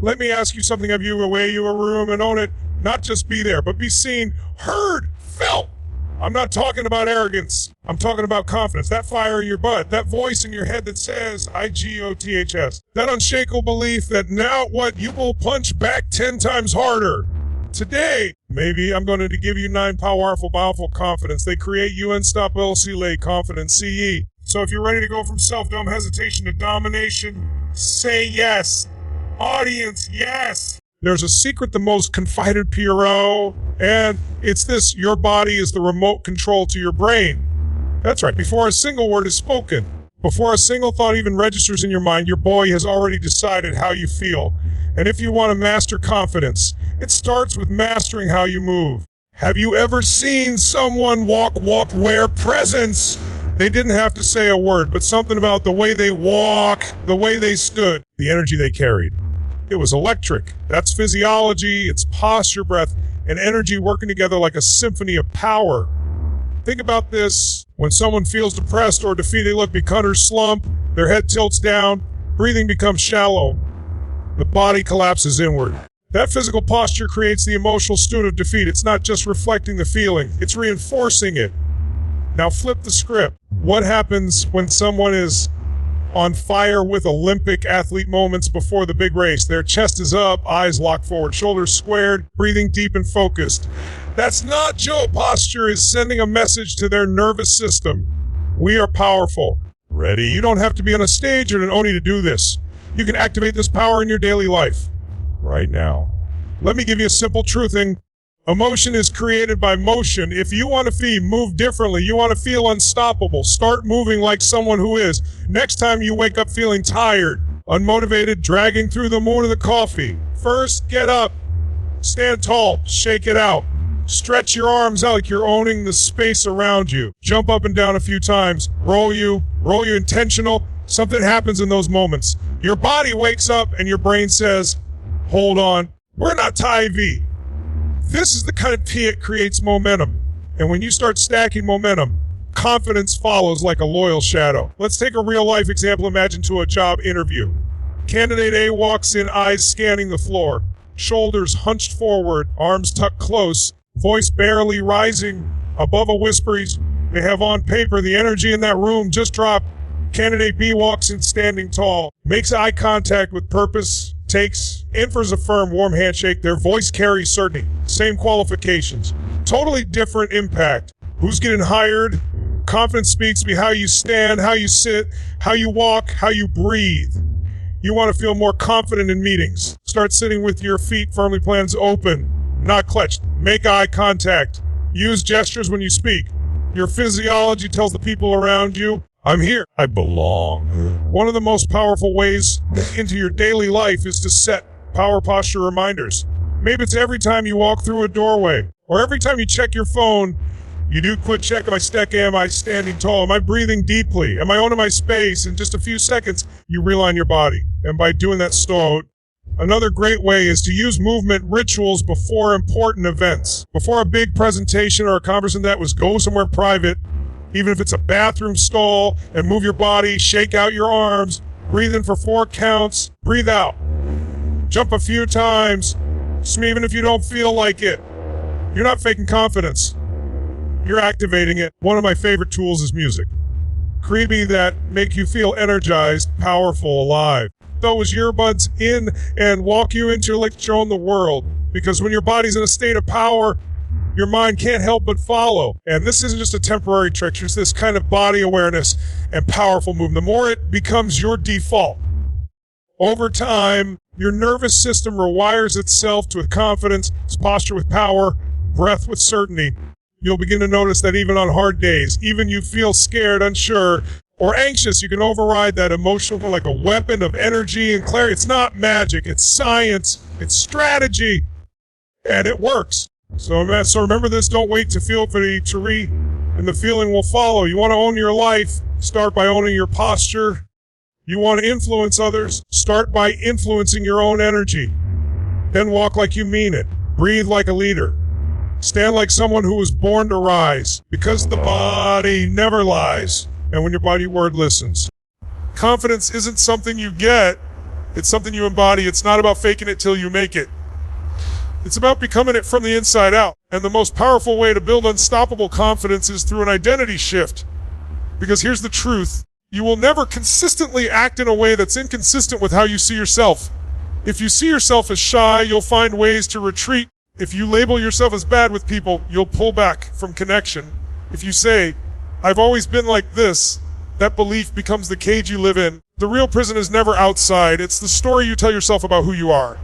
Let me ask you something. Have you away you a room and own it? Not just be there, but be seen, heard, felt. I'm not talking about arrogance. I'm talking about confidence. That fire in your butt, that voice in your head that says, I-G-O-T-H-S. That unshakable belief that now what, you will punch back 10 times harder. Today, maybe I'm going to give you 9 powerful confidence. They create you unstoppable confidence, CE. So if you're ready to go from self-dumb hesitation to domination, say yes. Audience, yes. There's a secret the most confided PRO, and it's this: your body is the remote control to your brain. That's right, before a single word is spoken, before a single thought even registers in your mind, your boy has already decided how you feel. And if you want to master confidence, it starts with mastering how you move. Have you ever seen someone walk, wear presence? They didn't have to say a word, but something about the way they walk, the way they stood, the energy they carried. It was electric. That's physiology, it's posture, breath, and energy working together like a symphony of power. Think about this. When someone feels depressed or defeated, they look becutter slump, their head tilts down, breathing becomes shallow. The body collapses inward. That physical posture creates the emotional state of defeat. It's not just reflecting the feeling, it's reinforcing it. Now flip the script. What happens when someone is on fire with Olympic athlete moments before the big race? Their chest is up, eyes locked forward, shoulders squared, breathing deep and focused. That's not Joe posture, is sending a message to their nervous system. We are powerful. Ready? You don't have to be on a stage or an Oni to do this. You can activate this power in your daily life right now. Let me give you a simple truthing. Emotion is created by motion. If you want to move differently, you want to feel unstoppable, start moving like someone who is. Next time you wake up feeling tired, unmotivated, dragging through the morning of the coffee, first get up, stand tall, shake it out. Stretch your arms out like you're owning the space around you. Jump up and down a few times. Roll you intentional. Something happens in those moments. Your body wakes up and your brain says, hold on, we're not Ty-V. This is the kind of P it creates momentum. And when you start stacking momentum, confidence follows like a loyal shadow. Let's take a real life example. Imagine to a job interview. Candidate A walks in, eyes scanning the floor, shoulders hunched forward, arms tucked close, voice barely rising above a whisper. They have on paper the energy in that room just dropped. Candidate B walks in standing tall, makes eye contact with purpose, offers a firm, warm handshake. Their voice carries certainty. Same qualifications. Totally different impact. Who's getting hired? Confidence speaks to me how you stand, how you sit, how you walk, how you breathe. You want to feel more confident in meetings. Start sitting with your feet firmly planted open, not clutched. Make eye contact. Use gestures when you speak. Your physiology tells the people around you, I'm here. I belong. One of the most powerful ways into your daily life is to set power posture reminders. Maybe it's every time you walk through a doorway, or every time you check your phone, you do quick check, am I standing tall? Am I breathing deeply? Am I owning my space? In just a few seconds, you realign your body. And by doing that another great way is to use movement rituals before important events. Before a big presentation or a conversation that was go somewhere private, even if it's a bathroom stall, and move your body, shake out your arms, breathe in for 4 counts, breathe out. Jump a few times, even if you don't feel like it. You're not faking confidence. You're activating it. One of my favorite tools is music. Creepy that make you feel energized, powerful, alive. Those earbuds in and walk you into like your own the world. Because when your body's in a state of power, your mind can't help but follow. And this isn't just a temporary trick. It's this kind of body awareness and powerful movement. The more it becomes your default, over time, your nervous system rewires itself to confidence, posture with power, breath with certainty. You'll begin to notice that even on hard days, even you feel scared, unsure, or anxious, you can override that emotional like a weapon of energy and clarity. It's not magic, it's science, it's strategy, and it works. So remember this, don't wait to feel for and the feeling will follow. You want to own your life, start by owning your posture. You want to influence others, start by influencing your own energy. Then walk like you mean it. Breathe like a leader. Stand like someone who was born to rise, because the body never lies, and when your body word listens. Confidence isn't something you get, It's something you embody. It's not about faking it till you make it. It's about becoming it from the inside out. And the most powerful way to build unstoppable confidence is through an identity shift. Because here's the truth. You will never consistently act in a way that's inconsistent with how you see yourself. If you see yourself as shy, you'll find ways to retreat. If you label yourself as bad with people, you'll pull back from connection. If you say, I've always been like this, that belief becomes the cage you live in. The real prison is never outside. It's the story you tell yourself about who you are.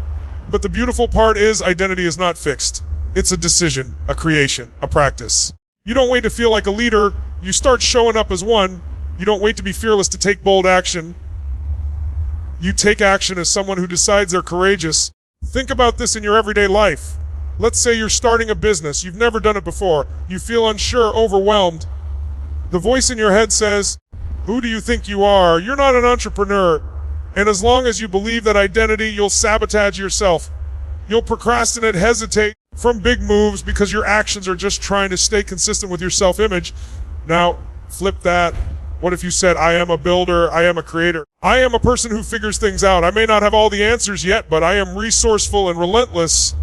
But the beautiful part is identity is not fixed. It's a decision, a creation, a practice. You don't wait to feel like a leader. You start showing up as one. You don't wait to be fearless to take bold action. You take action as someone who decides they're courageous. Think about this in your everyday life. Let's say you're starting a business. You've never done it before. You feel unsure, overwhelmed. The voice in your head says, who do you think you are? You're not an entrepreneur. And as long as you believe that identity, you'll sabotage yourself. You'll procrastinate, hesitate from big moves because your actions are just trying to stay consistent with your self-image. Now, flip that. What if you said, I am a builder, I am a creator. I am a person who figures things out. I may not have all the answers yet, but I am resourceful and relentless.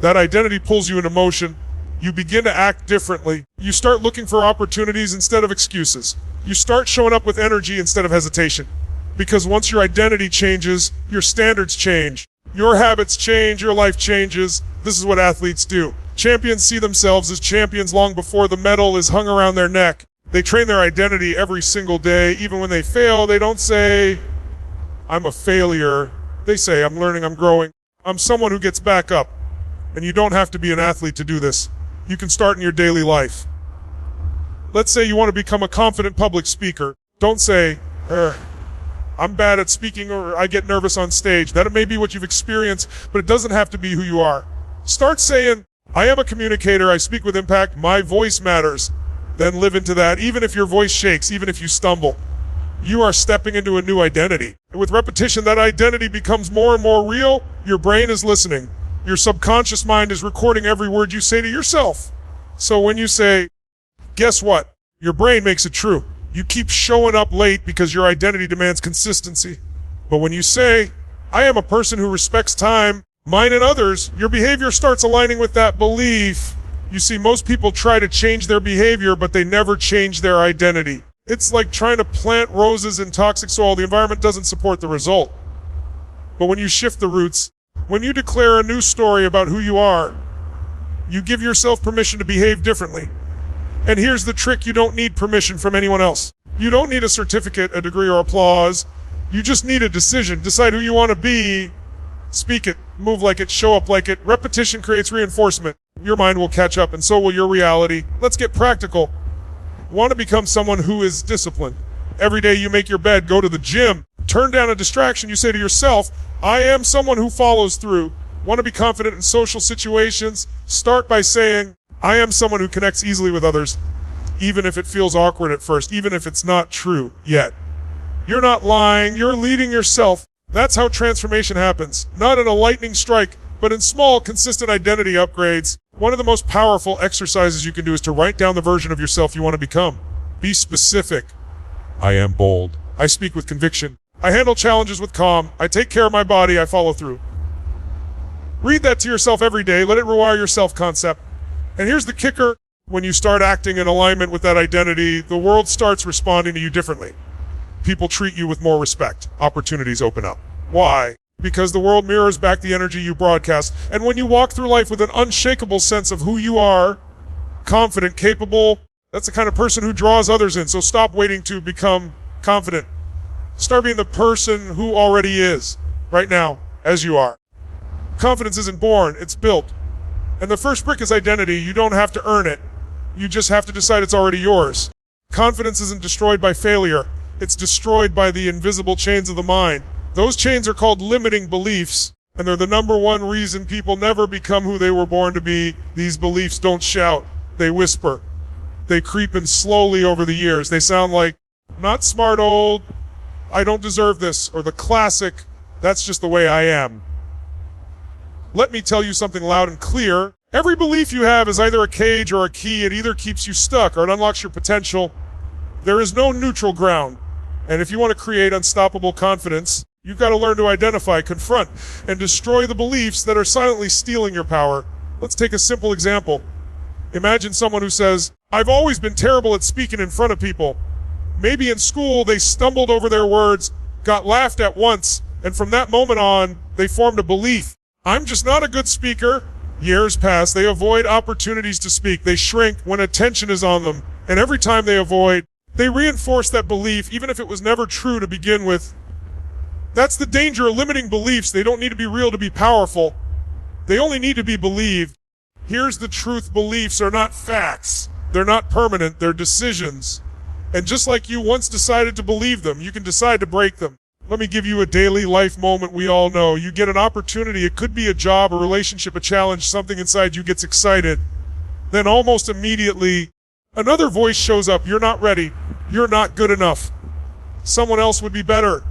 That identity pulls you into motion. You begin to act differently. You start looking for opportunities instead of excuses. You start showing up with energy instead of hesitation. Because once your identity changes, your standards change. Your habits change, your life changes. This is what athletes do. Champions see themselves as champions long before the medal is hung around their neck. They train their identity every single day. Even when they fail, they don't say, I'm a failure. They say, I'm learning, I'm growing. I'm someone who gets back up. And you don't have to be an athlete to do this. You can start in your daily life. Let's say you want to become a confident public speaker. Don't say, I'm bad at speaking or I get nervous on stage. That may be what you've experienced, but it doesn't have to be who you are. Start saying, I am a communicator. I speak with impact. My voice matters. Then live into that. Even if your voice shakes, even if you stumble, you are stepping into a new identity. And with repetition, that identity becomes more and more real. Your brain is listening. Your subconscious mind is recording every word you say to yourself. So when you say, guess what? Your brain makes it true. You keep showing up late because your identity demands consistency. But when you say, I am a person who respects time, mine and others, your behavior starts aligning with that belief. You see, most people try to change their behavior, but they never change their identity. It's like trying to plant roses in toxic soil. The environment doesn't support the result. But when you shift the roots, when you declare a new story about who you are, you give yourself permission to behave differently. And here's the trick, you don't need permission from anyone else. You don't need a certificate, a degree, or applause. You just need a decision. Decide who you want to be. Speak it, move like it, show up like it. Repetition creates reinforcement. Your mind will catch up, and so will your reality. Let's get practical. Want to become someone who is disciplined. Every day you make your bed, go to the gym. Turn down a distraction. You say to yourself, I am someone who follows through. Want to be confident in social situations? Start by saying, I am someone who connects easily with others, even if it feels awkward at first, even if it's not true yet. You're not lying, you're leading yourself. That's how transformation happens. Not in a lightning strike, but in small, consistent identity upgrades. One of the most powerful exercises you can do is to write down the version of yourself you want to become. Be specific. I am bold. I speak with conviction. I handle challenges with calm. I take care of my body. I follow through. Read that to yourself every day. Let it rewire your self-concept. And here's the kicker. When you start acting in alignment with that identity, the world starts responding to you differently. People treat you with more respect. Opportunities open up. Why? Because the world mirrors back the energy you broadcast. And when you walk through life with an unshakable sense of who you are, confident, capable, that's the kind of person who draws others in. So stop waiting to become confident. Start being the person who already is, right now, as you are. Confidence isn't born, it's built. And the first brick is identity. You don't have to earn it. You just have to decide it's already yours. Confidence isn't destroyed by failure. It's destroyed by the invisible chains of the mind. Those chains are called limiting beliefs, and they're the number one reason people never become who they were born to be. These beliefs don't shout. They whisper. They creep in slowly over the years. They sound like, not smart old, I don't deserve this, or the classic, that's just the way I am. Let me tell you something loud and clear. Every belief you have is either a cage or a key. It either keeps you stuck or it unlocks your potential. There is no neutral ground. And if you want to create unstoppable confidence, You've got to learn to identify, confront, and destroy the beliefs that are silently stealing your power. Let's take a simple example. Imagine someone who says, I've always been terrible at speaking in front of people. Maybe in school they stumbled over their words, got laughed at once, and from that moment on, they formed a belief. I'm just not a good speaker. Years pass, they avoid opportunities to speak. They shrink when attention is on them. And every time they avoid, they reinforce that belief, even if it was never true to begin with. That's the danger of limiting beliefs. They don't need to be real to be powerful. They only need to be believed. Here's the truth. Beliefs are not facts. They're not permanent. They're decisions. And just like you once decided to believe them, you can decide to break them. Let me give you a daily life moment we all know. You get an opportunity. It could be a job, a relationship, a challenge. Something inside you gets excited. Then almost immediately, another voice shows up. You're not ready. You're not good enough. Someone else would be better.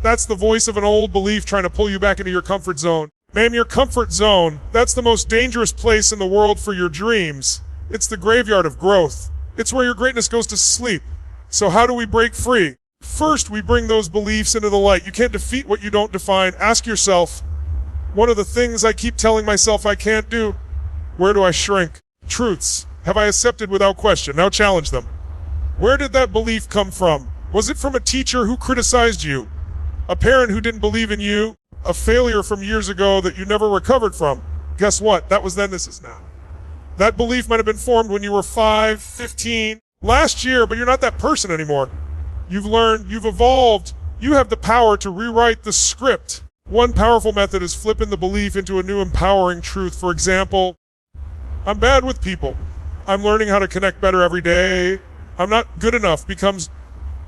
That's the voice of an old belief trying to pull you back into your comfort zone. Ma'am, your comfort zone, that's the most dangerous place in the world for your dreams. It's the graveyard of growth. It's where your greatness goes to sleep. So how do we break free? First, we bring those beliefs into the light. You can't defeat what you don't define. Ask yourself, what are the things I keep telling myself I can't do? Where do I shrink? Truths. Have I accepted without question? Now challenge them. Where did that belief come from? Was it from a teacher who criticized you? A parent who didn't believe in you? A failure from years ago that you never recovered from? Guess what? That was then, this is now. That belief might have been formed when you were 5, 15, last year, but you're not that person anymore. You've learned, you've evolved, you have the power to rewrite the script. One powerful method is flipping the belief into a new empowering truth. For example, I'm bad with people. I'm learning how to connect better every day. I'm not good enough becomes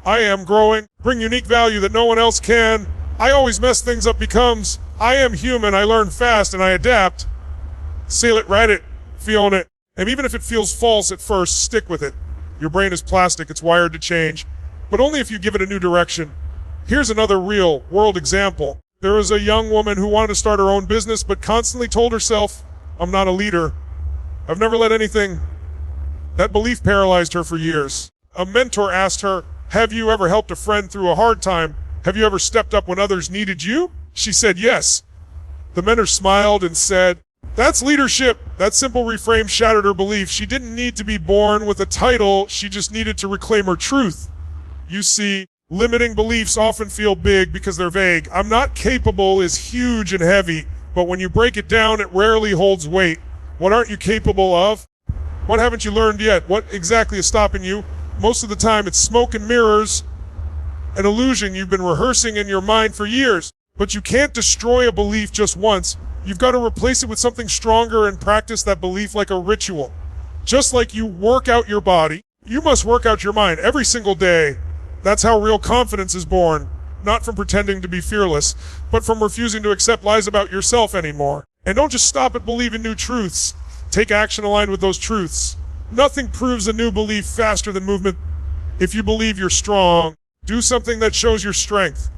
I am growing. Bring unique value that no one else can. I always mess things up becomes I am human. I learn fast and I adapt. Seal it, write it, feel it. And even if it feels false at first, stick with it. Your brain is plastic. It's wired to change. But only if you give it a new direction. Here's another real world example. There was a young woman who wanted to start her own business, but constantly told herself, I'm not a leader. I've never led anything. That belief paralyzed her for years. A mentor asked her, have you ever helped a friend through a hard time? Have you ever stepped up when others needed you? She said yes. The mentor smiled and said, that's leadership. That simple reframe shattered her belief. She didn't need to be born with a title. She just needed to reclaim her truth. You see, limiting beliefs often feel big because they're vague. I'm not capable is huge and heavy, but when you break it down, it rarely holds weight. What aren't you capable of? What haven't you learned yet? What exactly is stopping you? Most of the time, it's smoke and mirrors, an illusion you've been rehearsing in your mind for years. But you can't destroy a belief just once. You've got to replace it with something stronger and practice that belief like a ritual. Just like you work out your body, you must work out your mind every single day. That's how real confidence is born. Not from pretending to be fearless, but from refusing to accept lies about yourself anymore. And don't just stop at believing new truths. Take action aligned with those truths. Nothing proves a new belief faster than movement. If you believe you're strong, do something that shows your strength.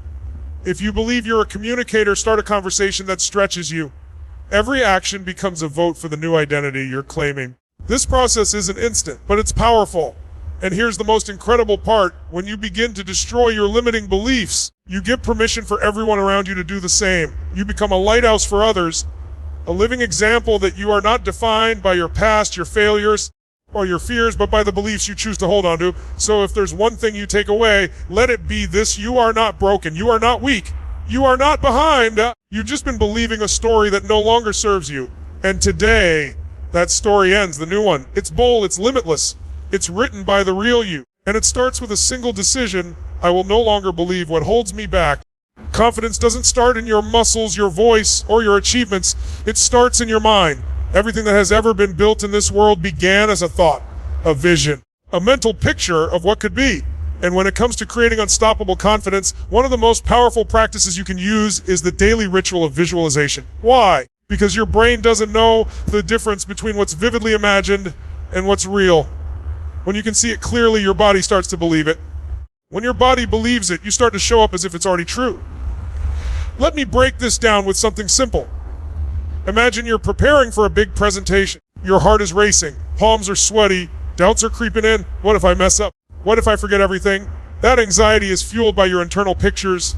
If you believe you're a communicator, start a conversation that stretches you. Every action becomes a vote for the new identity you're claiming. This process isn't instant, but it's powerful. And here's the most incredible part. When you begin to destroy your limiting beliefs, you give permission for everyone around you to do the same. You become a lighthouse for others, a living example that you are not defined by your past, your failures, or your fears, but by the beliefs you choose to hold on to. So if there's one thing you take away, let it be this: you are not broken, you are not weak, you are not behind. You've just been believing a story that no longer serves you. And today, that story ends, the new one. It's bold, it's limitless, it's written by the real you. And it starts with a single decision: I will no longer believe what holds me back. Confidence doesn't start in your muscles, your voice, or your achievements. It starts in your mind. Everything that has ever been built in this world began as a thought, a vision, a mental picture of what could be. And when it comes to creating unstoppable confidence, one of the most powerful practices you can use is the daily ritual of visualization. Why? Because your brain doesn't know the difference between what's vividly imagined and what's real. When you can see it clearly, your body starts to believe it. When your body believes it, you start to show up as if it's already true. Let me break this down with something simple. Imagine you're preparing for a big presentation. Your heart is racing, palms are sweaty, doubts are creeping in. What if I mess up? What if I forget everything? That anxiety is fueled by your internal pictures.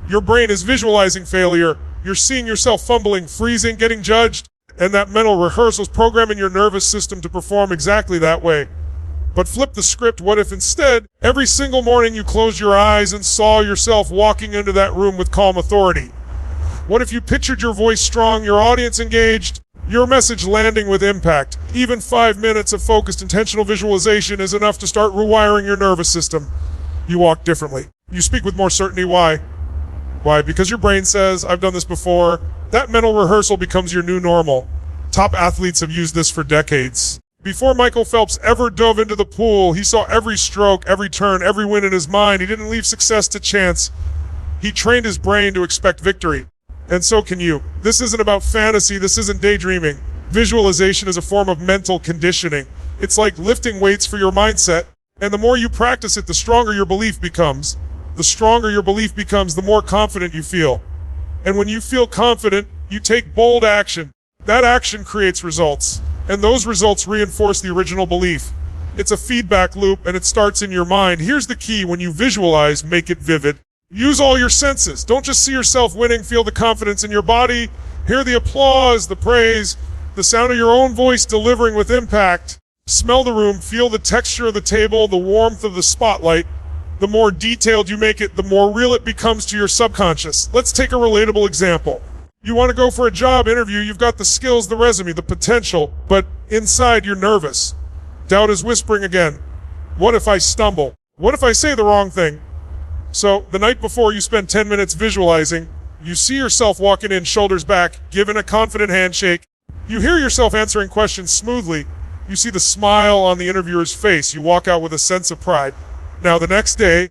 Your brain is visualizing failure. You're seeing yourself fumbling, freezing, getting judged, and that mental rehearsal is programming your nervous system to perform exactly that way. But flip the script. What if instead, every single morning you closed your eyes and saw yourself walking into that room with calm authority? What if you pictured your voice strong, your audience engaged, your message landing with impact? Even 5 minutes of focused, intentional visualization is enough to start rewiring your nervous system. You walk differently. You speak with more certainty. Why? Why? Because your brain says, I've done this before. That mental rehearsal becomes your new normal. Top athletes have used this for decades. Before Michael Phelps ever dove into the pool, he saw every stroke, every turn, every win in his mind. He didn't leave success to chance. He trained his brain to expect victory. And so can you. This isn't about fantasy. This isn't daydreaming. Visualization is a form of mental conditioning. It's like lifting weights for your mindset. And the more you practice it, the stronger your belief becomes. The stronger your belief becomes, the more confident you feel. And when you feel confident, you take bold action. That action creates results. And those results reinforce the original belief. It's a feedback loop, and it starts in your mind. Here's the key: when you visualize, make it vivid. Use all your senses. Don't just see yourself winning. Feel the confidence in your body. Hear the applause, the praise, the sound of your own voice delivering with impact. Smell the room. Feel the texture of the table, the warmth of the spotlight. The more detailed you make it, the more real it becomes to your subconscious. Let's take a relatable example. You want to go for a job interview. You've got the skills, the resume, the potential, but inside you're nervous. Doubt is whispering again. What if I stumble? What if I say the wrong thing? So the night before, you spend 10 minutes visualizing. You see yourself walking in, shoulders back, giving a confident handshake. You hear yourself answering questions smoothly. You see the smile on the interviewer's face. You walk out with a sense of pride. Now the next day,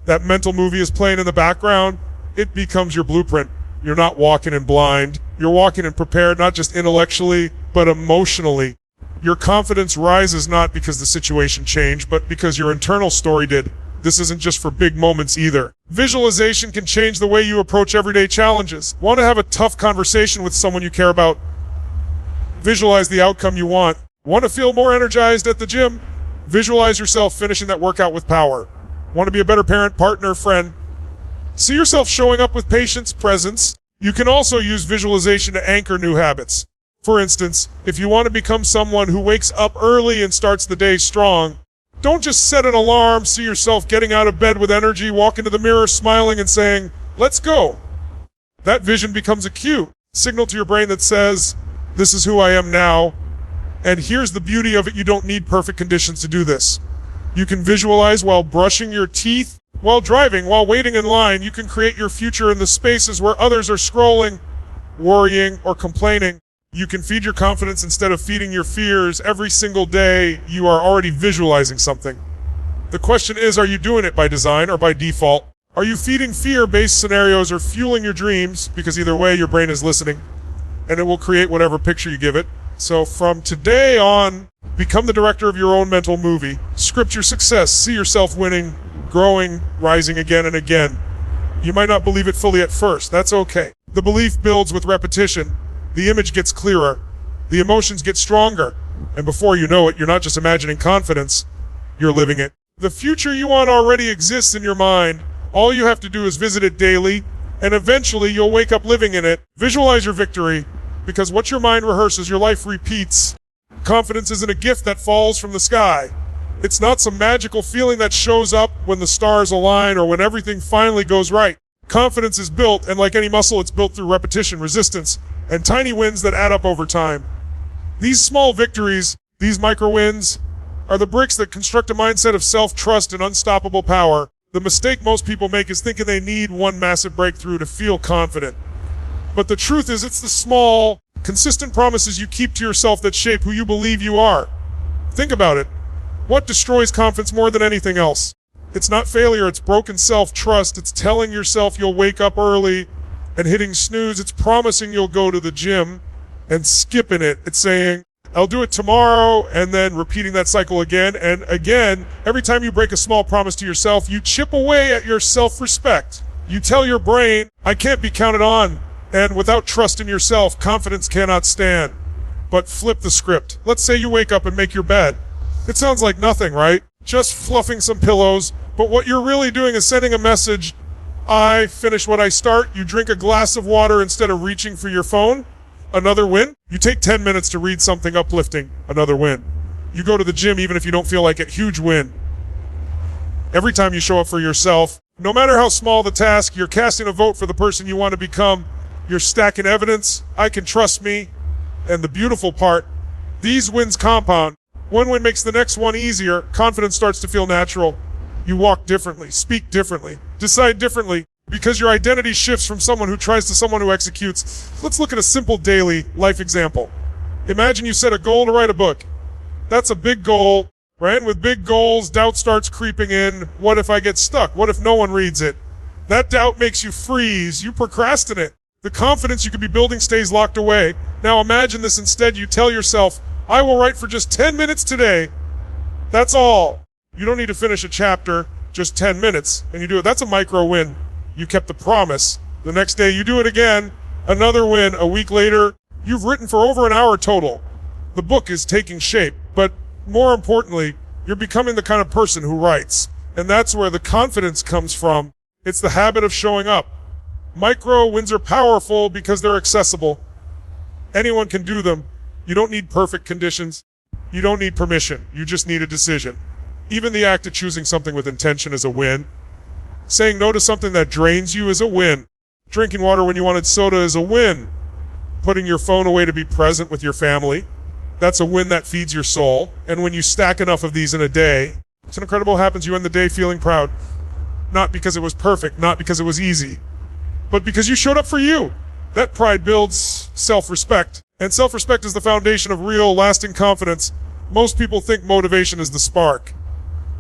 that mental movie is playing in the background. It becomes your blueprint. You're not walking in blind. You're walking in prepared, not just intellectually, but emotionally. Your confidence rises not because the situation changed, but because your internal story did. This isn't just for big moments either. Visualization can change the way you approach everyday challenges. Want to have a tough conversation with someone you care about? Visualize the outcome you want. Want to feel more energized at the gym? Visualize yourself finishing that workout with power. Want to be a better parent, partner, friend? See yourself showing up with patience, presence. You can also use visualization to anchor new habits. For instance, if you want to become someone who wakes up early and starts the day strong, don't just set an alarm. See yourself getting out of bed with energy, walk into the mirror, smiling and saying, let's go. That vision becomes a cue, signal to your brain that says, this is who I am now. And here's the beauty of it: you don't need perfect conditions to do this. You can visualize while brushing your teeth, while driving, while waiting in line. You can create your future in the spaces where others are scrolling, worrying, or complaining. You can feed your confidence instead of feeding your fears. Every single day, you are already visualizing something. The question is, are you doing it by design or by default? Are you feeding fear-based scenarios or fueling your dreams? Because either way, your brain is listening, and it will create whatever picture you give it. So from today on, become the director of your own mental movie. Script your success. See yourself winning, growing, rising again and again. You might not believe it fully at first. That's okay. The belief builds with repetition. The image gets clearer. The emotions get stronger. And before you know it, you're not just imagining confidence, you're living it. The future you want already exists in your mind. All you have to do is visit it daily, and eventually you'll wake up living in it. Visualize your victory, because what your mind rehearses, your life repeats. Confidence isn't a gift that falls from the sky. It's not some magical feeling that shows up when the stars align or when everything finally goes right. Confidence is built, and like any muscle, it's built through repetition, resistance, and tiny wins that add up over time. These small victories, these micro wins, are the bricks that construct a mindset of self-trust and unstoppable power. The mistake most people make is thinking they need one massive breakthrough to feel confident. But the truth is, it's the small, consistent promises you keep to yourself that shape who you believe you are. Think about it. What destroys confidence more than anything else? It's not failure, it's broken self-trust. It's telling yourself you'll wake up early and hitting snooze. It's promising you'll go to the gym and skipping it. It's saying, I'll do it tomorrow, and then repeating that cycle again and again. Every time you break a small promise to yourself, you chip away at your self-respect. You tell your brain, I can't be counted on. And without trust in yourself, confidence cannot stand. But flip the script. Let's say you wake up and make your bed. It sounds like nothing, right? Just fluffing some pillows. But what you're really doing is sending a message I finish what I start. You drink a glass of water instead of reaching for your phone. Another win. You take 10 minutes to read something uplifting. Another win. You go to the gym even if you don't feel like it. Huge win. Every time you show up for yourself, no matter how small the task, you're casting a vote for the person you want to become. You're stacking evidence. I can trust me. And the beautiful part, these wins compound. One win makes the next one easier. Confidence starts to feel natural. You walk differently, speak differently, decide differently, because your identity shifts from someone who tries to someone who executes. Let's look at a simple daily life example. Imagine you set a goal to write a book. That's a big goal, right? And with big goals, doubt starts creeping in. What if I get stuck? What if no one reads it? That doubt makes you freeze. You procrastinate. The confidence you could be building stays locked away. Now imagine this instead. You tell yourself, I will write for just 10 minutes today. That's all. You don't need to finish a chapter, just 10 minutes, and you do it. That's a micro win. You kept the promise. The next day you do it again, another win. A week later, you've written for over an hour total. The book is taking shape, but more importantly, you're becoming the kind of person who writes. And that's where the confidence comes from. It's the habit of showing up. Micro wins are powerful because they're accessible. Anyone can do them. You don't need perfect conditions. You don't need permission. You just need a decision. Even the act of choosing something with intention is a win. Saying no to something that drains you is a win. Drinking water when you wanted soda is a win. Putting your phone away to be present with your family, that's a win that feeds your soul. And when you stack enough of these in a day, it's incredible happens. You end the day feeling proud. Not because it was perfect, not because it was easy, but because you showed up for you. That pride builds self-respect. And self-respect is the foundation of real, lasting confidence. Most people think motivation is the spark.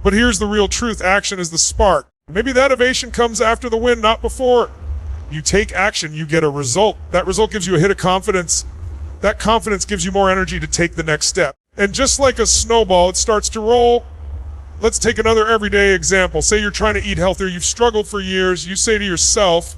But here's the real truth. Action is the spark. Maybe that ovation comes after the win, not before. You take action, you get a result. That result gives you a hit of confidence. That confidence gives you more energy to take the next step. And just like a snowball, it starts to roll. Let's take another everyday example. Say you're trying to eat healthier. You've struggled for years. You say to yourself,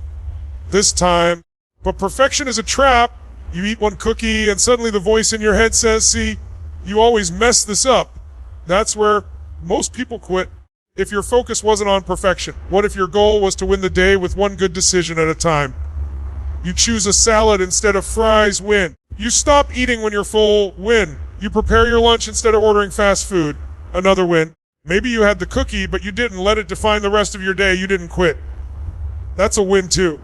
this time, but perfection is a trap. You eat one cookie and suddenly the voice in your head says, see, you always mess this up. That's where most people quit. If your focus wasn't on perfection, what if your goal was to win the day with one good decision at a time? You choose a salad instead of fries, win. You stop eating when you're full, win. You prepare your lunch instead of ordering fast food, another win. Maybe you had the cookie, but you didn't let it define the rest of your day. You didn't quit. That's a win too.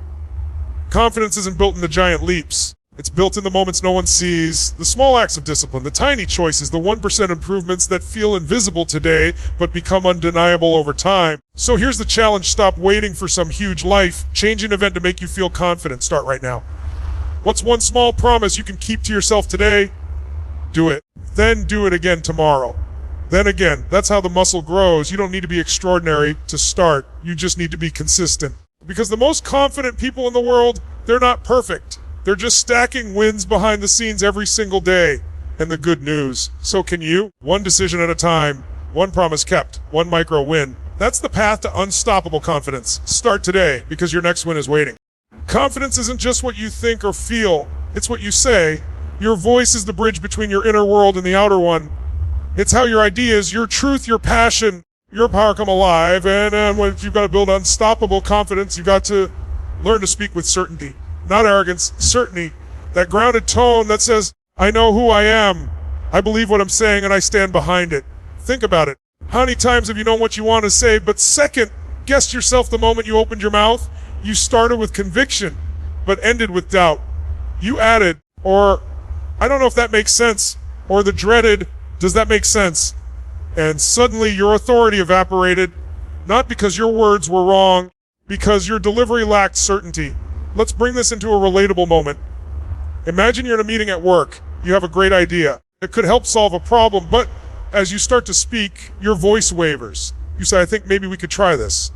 Confidence isn't built in the giant leaps. It's built in the moments no one sees, the small acts of discipline, the tiny choices, the 1% improvements that feel invisible today but become undeniable over time. So here's the challenge. Stop waiting for some huge life-changing event to make you feel confident. Start right now. What's one small promise you can keep to yourself today? Do it. Then do it again tomorrow. Then again. That's how the muscle grows. You don't need to be extraordinary to start. You just need to be consistent. Because the most confident people in the world, they're not perfect. They're just stacking wins behind the scenes every single day. And the good news, so can you. One decision at a time, one promise kept, one micro win. That's the path to unstoppable confidence. Start today, because your next win is waiting. Confidence isn't just what you think or feel, it's what you say. Your voice is the bridge between your inner world and the outer one. It's how your ideas, your truth, your passion, your power come alive. And when you've got to build unstoppable confidence, you've got to learn to speak with certainty. Not arrogance, certainty. That grounded tone that says, I know who I am. I believe what I'm saying and I stand behind it. Think about it. How many times have you known what you want to say, but second guessed yourself the moment you opened your mouth? You started with conviction, but ended with doubt. You added, or I don't know if that makes sense, or the dreaded, does that make sense? And suddenly your authority evaporated, not because your words were wrong, because your delivery lacked certainty. Let's bring this into a relatable moment. Imagine you're in a meeting at work. You have a great idea. It could help solve a problem, but as you start to speak, your voice wavers. You say, I think maybe we could try this.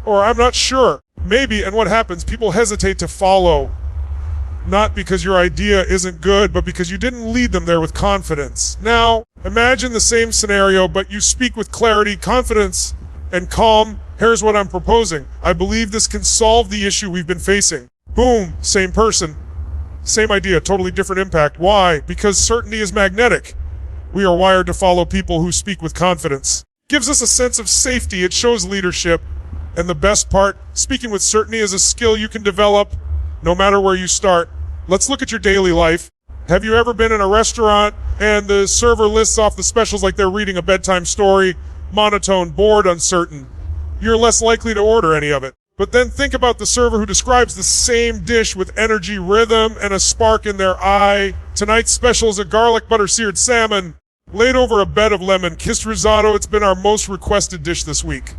Or I'm not sure. Maybe, and what happens? People hesitate to follow. Not because your idea isn't good, but because you didn't lead them there with confidence. Now, imagine the same scenario, but you speak with clarity, confidence, and calm. Here's what I'm proposing. I believe this can solve the issue we've been facing. Boom, same person, same idea, totally different impact. Why? Because certainty is magnetic. We are wired to follow people who speak with confidence. Gives us a sense of safety. It shows leadership. And the best part, speaking with certainty is a skill you can develop no matter where you start. Let's look at your daily life. Have you ever been in a restaurant and the server lists off the specials like they're reading a bedtime story? Monotone, bored, uncertain. You're less likely to order any of it. But then think about the server who describes the same dish with energy, rhythm, and a spark in their eye. Tonight's special is a garlic butter seared salmon laid over a bed of lemon kissed risotto. It's been our most requested dish this week.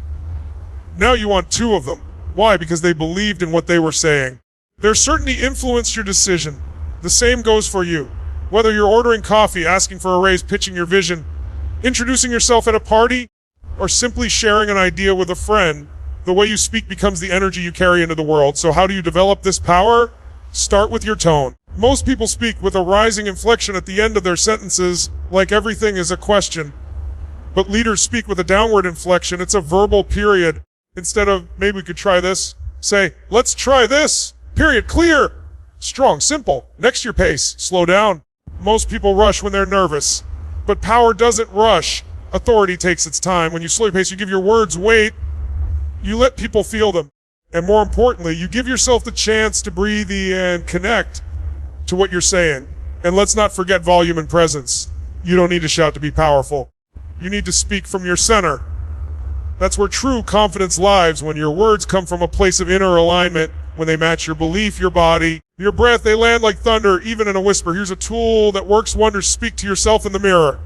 Now you want two of them. Why? Because they believed in what they were saying. Their certainty influenced your decision. The same goes for you. Whether you're ordering coffee, asking for a raise, pitching your vision, introducing yourself at a party, or simply sharing an idea with a friend, the way you speak becomes the energy you carry into the world. So how do you develop this power? Start with your tone. Most people speak with a rising inflection at the end of their sentences, like everything is a question. But leaders speak with a downward inflection. It's a verbal period. Instead of, maybe we could try this, say, let's try this. Period. Clear. Strong. Simple. Next your pace. Slow down. Most people rush when they're nervous. But power doesn't rush. Authority takes its time. When you slow your pace, you give your words weight. You let people feel them. And more importantly, you give yourself the chance to breathe and connect to what you're saying. And let's not forget volume and presence. You don't need to shout to be powerful. You need to speak from your center. That's where true confidence lies, when your words come from a place of inner alignment, when they match your belief, your body, your breath. They land like thunder, even in a whisper. Here's a tool that works wonders. Speak to yourself in the mirror.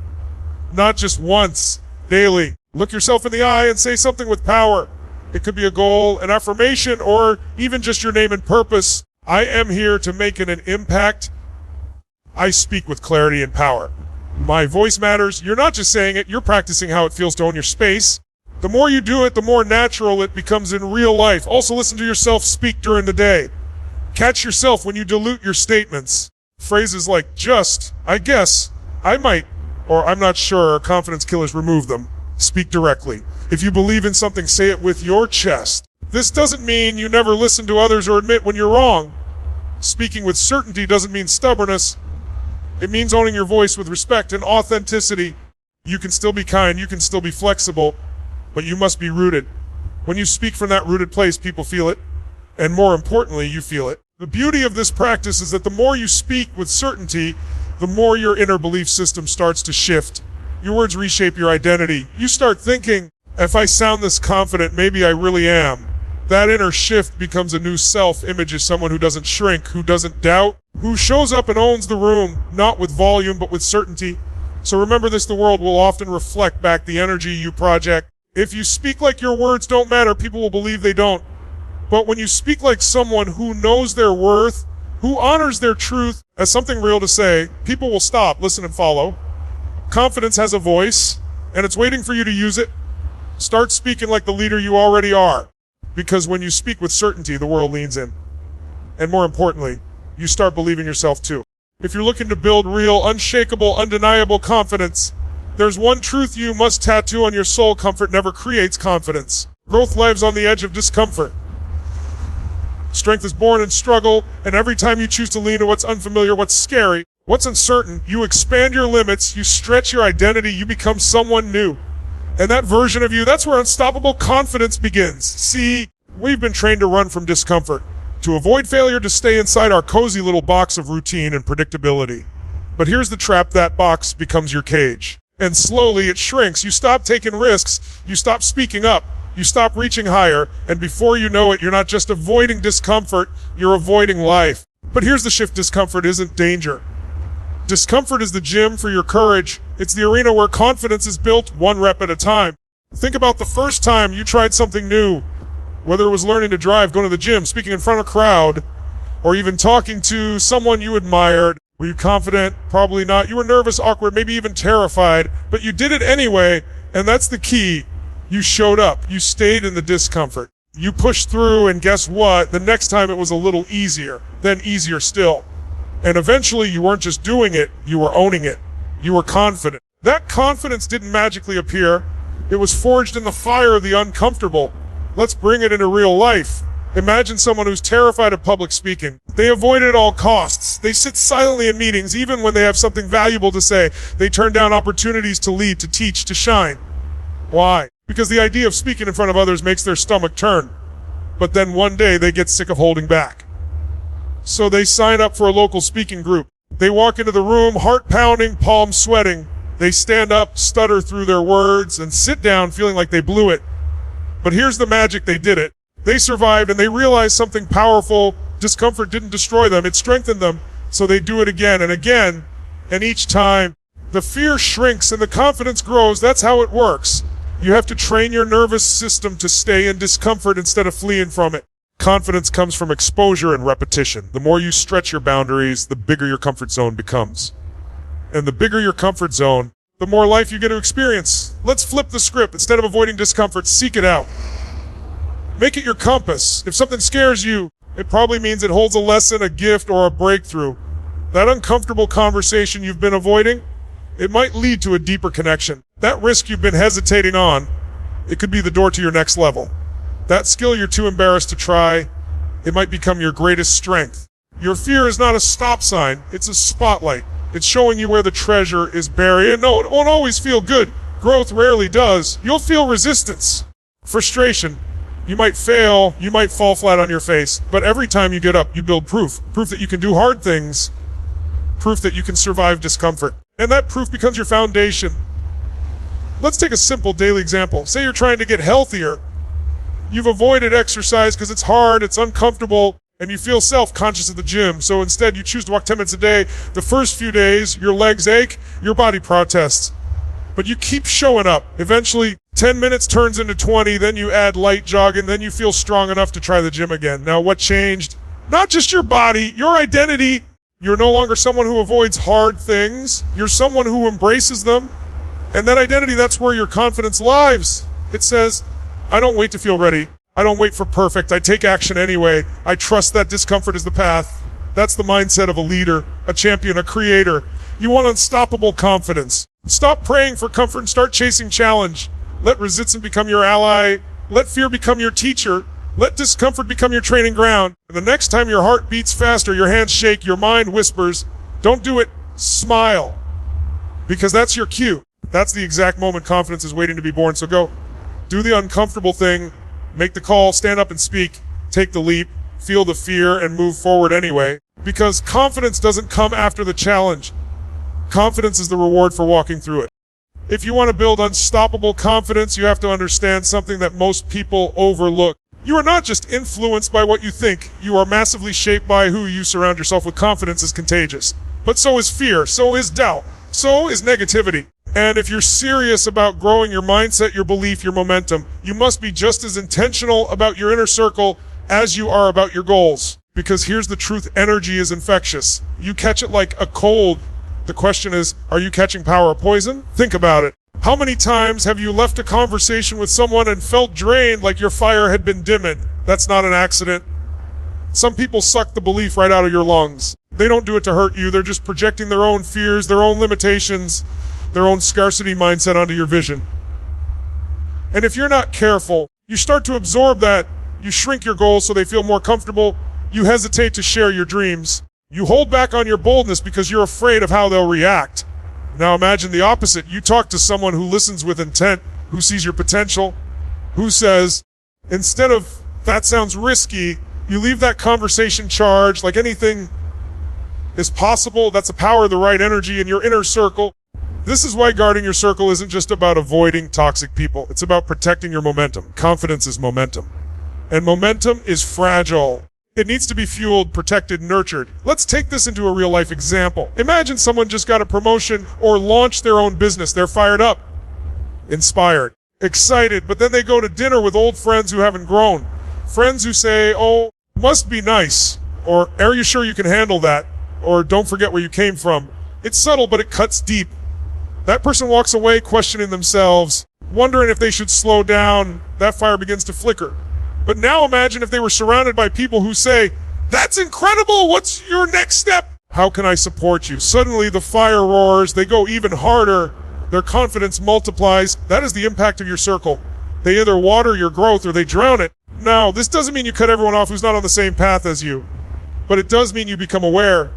Not just once, daily. Look yourself in the eye and say something with power. It could be a goal, an affirmation, or even just your name and purpose. I am here to make an impact. I speak with clarity and power. My voice matters. You're not just saying it, you're practicing how it feels to own your space. The more you do it, the more natural it becomes in real life. Also listen to yourself speak during the day. Catch yourself when you dilute your statements. Phrases like just, I guess, I might, or I'm not sure, are confidence killers. Remove them. Speak directly. If you believe in something, say it with your chest. This doesn't mean you never listen to others or admit when you're wrong. Speaking with certainty doesn't mean stubbornness. It means owning your voice with respect and authenticity. You can still be kind, you can still be flexible, but you must be rooted. When you speak from that rooted place, people feel it, and more importantly, you feel it. The beauty of this practice is that the more you speak with certainty, the more your inner belief system starts to shift. Your words reshape your identity. You start thinking, if I sound this confident, maybe I really am. That inner shift becomes a new self-image as someone who doesn't shrink, who doesn't doubt, who shows up and owns the room, not with volume, but with certainty. So remember this, the world will often reflect back the energy you project. If you speak like your words don't matter, people will believe they don't. But when you speak like someone who knows their worth, who honors their truth as something real to say, people will stop, listen, and follow. Confidence has a voice, and it's waiting for you to use it. Start speaking like the leader you already are. Because when you speak with certainty, the world leans in. And more importantly, you start believing yourself too. If you're looking to build real, unshakable, undeniable confidence, there's one truth you must tattoo on your soul: comfort never creates confidence. Growth lives on the edge of discomfort. Strength is born in struggle, and every time you choose to lean to what's unfamiliar, what's scary, what's uncertain, you expand your limits, you stretch your identity, you become someone new. And that version of you, that's where unstoppable confidence begins. See, we've been trained to run from discomfort, to avoid failure, to stay inside our cozy little box of routine and predictability. But here's the trap: that box becomes your cage. And slowly it shrinks. You stop taking risks, you stop speaking up, you stop reaching higher, and before you know it, you're not just avoiding discomfort, you're avoiding life. But here's the shift: discomfort isn't danger. Discomfort is the gym for your courage. It's the arena where confidence is built one rep at a time. Think about the first time you tried something new, whether it was learning to drive, going to the gym, speaking in front of a crowd, or even talking to someone you admired. Were you confident? Probably not. You were nervous, awkward, maybe even terrified, but you did it anyway, and that's the key. You showed up. You stayed in the discomfort. You pushed through, and guess what? The next time it was a little easier, then easier still. And eventually you weren't just doing it, you were owning it. You were confident. That confidence didn't magically appear. It was forged in the fire of the uncomfortable. Let's bring it into real life. Imagine someone who's terrified of public speaking. They avoid it at all costs. They sit silently in meetings, even when they have something valuable to say. They turn down opportunities to lead, to teach, to shine. Why? because the idea of speaking in front of others makes their stomach turn. But then one day they get sick of holding back. So they sign up for a local speaking group. They walk into the room, heart pounding, palms sweating. They stand up, stutter through their words, and sit down feeling like they blew it. But here's the magic: they did it. They survived, and they realized something powerful. Discomfort didn't destroy them, it strengthened them. So they do it again and again, and each time the fear shrinks and the confidence grows. That's how it works. You have to train your nervous system to stay in discomfort instead of fleeing from it. Confidence comes from exposure and repetition. The more you stretch your boundaries, the bigger your comfort zone becomes. And the bigger your comfort zone, the more life you get to experience. Let's flip the script. Instead of avoiding discomfort, seek it out. Make it your compass. If something scares you, it probably means it holds a lesson, a gift, or a breakthrough. That uncomfortable conversation you've been avoiding, it might lead to a deeper connection. That risk you've been hesitating on, it could be the door to your next level. That skill you're too embarrassed to try, it might become your greatest strength. Your fear is not a stop sign, it's a spotlight. It's showing you where the treasure is buried. And no, it won't always feel good. Growth rarely does. You'll feel resistance, frustration. You might fail, you might fall flat on your face, but every time you get up, you build proof. Proof that you can do hard things. Proof that you can survive discomfort. And that proof becomes your foundation. Let's take a simple daily example. Say you're trying to get healthier. You've avoided exercise because it's hard, it's uncomfortable, and you feel self-conscious at the gym. So instead, you choose to walk 10 minutes a day. The first few days, your legs ache, your body protests. But you keep showing up. Eventually, 10 minutes turns into 20, then you add light jogging, then you feel strong enough to try the gym again. Now, what changed? Not just your body, your identity. You're no longer someone who avoids hard things. You're someone who embraces them. And that identity, that's where your confidence lies. It says, I don't wait to feel ready. I don't wait for perfect. I take action anyway. I trust that discomfort is the path. That's the mindset of a leader, a champion, a creator. You want unstoppable confidence. Stop praying for comfort and start chasing challenge. Let resistance become your ally. Let fear become your teacher. Let discomfort become your training ground. And the next time your heart beats faster, your hands shake, your mind whispers, don't do it, smile. Because that's your cue. That's the exact moment confidence is waiting to be born. So go, do the uncomfortable thing, make the call, stand up and speak, take the leap, feel the fear, and move forward anyway. Because confidence doesn't come after the challenge. Confidence is the reward for walking through it. If you want to build unstoppable confidence, you have to understand something that most people overlook. You are not just influenced by what you think. You are massively shaped by who you surround yourself with. Confidence is contagious. But so is fear, so is doubt, so is negativity. And if you're serious about growing your mindset, your belief, your momentum, you must be just as intentional about your inner circle as you are about your goals. Because here's the truth, energy is infectious. You catch it like a cold. The question is, are you catching power or poison? Think about it. How many times have you left a conversation with someone and felt drained like your fire had been dimmed? That's not an accident. Some people suck the belief right out of your lungs. They don't do it to hurt you. They're just projecting their own fears, their own limitations, their own scarcity mindset onto your vision. And if you're not careful, you start to absorb that. You shrink your goals so they feel more comfortable. You hesitate to share your dreams. You hold back on your boldness because you're afraid of how they'll react. Now imagine the opposite. You talk to someone who listens with intent, who sees your potential, who says, instead of, that sounds risky, you leave that conversation charged like anything is possible. That's the power of the right energy in your inner circle. This is why guarding your circle isn't just about avoiding toxic people. It's about protecting your momentum. Confidence is momentum. And momentum is fragile. It needs to be fueled, protected, nurtured. Let's take this into a real-life example. Imagine someone just got a promotion or launched their own business. They're fired up, inspired, excited, but then they go to dinner with old friends who haven't grown. Friends who say, oh, must be nice, or are you sure you can handle that, or don't forget where you came from. It's subtle, but it cuts deep. That person walks away questioning themselves, wondering if they should slow down. That fire begins to flicker. But now imagine if they were surrounded by people who say, that's incredible, what's your next step? How can I support you? Suddenly the fire roars, they go even harder, their confidence multiplies. That is the impact of your circle. They either water your growth or they drown it. Now, this doesn't mean you cut everyone off who's not on the same path as you, but it does mean you become aware.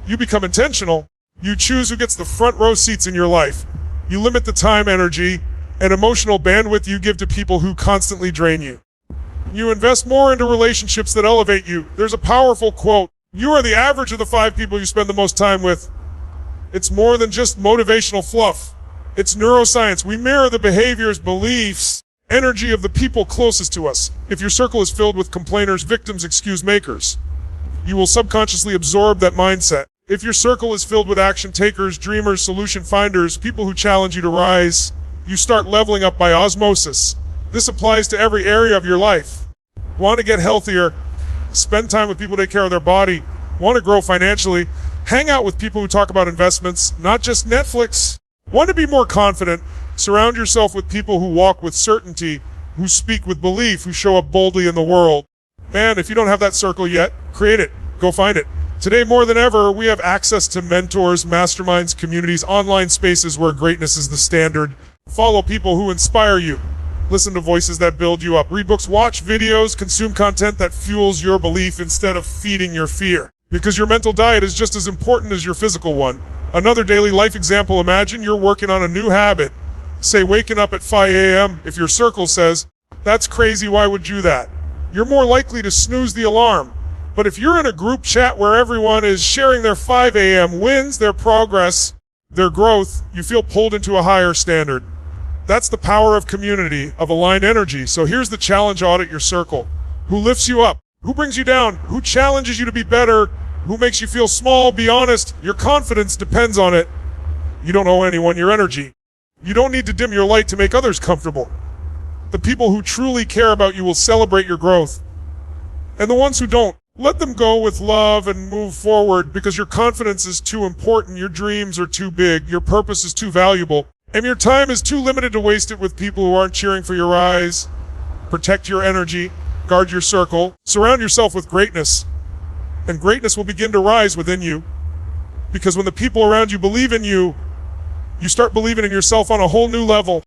You become intentional. You choose who gets the front row seats in your life. You limit the time, energy, and emotional bandwidth you give to people who constantly drain you. You invest more into relationships that elevate you. There's a powerful quote: "You are the average of the 5 people you spend the most time with." It's more than just motivational fluff. It's neuroscience. We mirror the behaviors, beliefs, energy of the people closest to us. If your circle is filled with complainers, victims, excuse makers, you will subconsciously absorb that mindset. If your circle is filled with action takers, dreamers, solution finders, people who challenge you to rise, you start leveling up by osmosis. This applies to every area of your life. Want to get healthier? Spend time with people who take care of their body. Want to grow financially? Hang out with people who talk about investments, not just Netflix. Want to be more confident? Surround yourself with people who walk with certainty, who speak with belief, who show up boldly in the world. Man, if you don't have that circle yet, create it. Go find it. Today, more than ever, we have access to mentors, masterminds, communities, online spaces where greatness is the standard. Follow people who inspire you. Listen to voices that build you up. Read books, watch videos, consume content that fuels your belief instead of feeding your fear. Because your mental diet is just as important as your physical one. Another daily life example: imagine you're working on a new habit. Say waking up at 5 a.m. If your circle says, "That's crazy, why would you do that?" you're more likely to snooze the alarm. But if you're in a group chat where everyone is sharing their 5 a.m. wins, their progress, their growth, you feel pulled into a higher standard. That's the power of community, of aligned energy. So here's the challenge: audit your circle. Who lifts you up? Who brings you down? Who challenges you to be better? Who makes you feel small? Be honest. Your confidence depends on it. You don't owe anyone your energy. You don't need to dim your light to make others comfortable. The people who truly care about you will celebrate your growth. And the ones who don't, let them go with love and move forward, because your confidence is too important, your dreams are too big, your purpose is too valuable, and your time is too limited to waste it with people who aren't cheering for your rise. Protect your energy, guard your circle, surround yourself with greatness, and greatness will begin to rise within you. Because when the people around you believe in you, you start believing in yourself on a whole new level.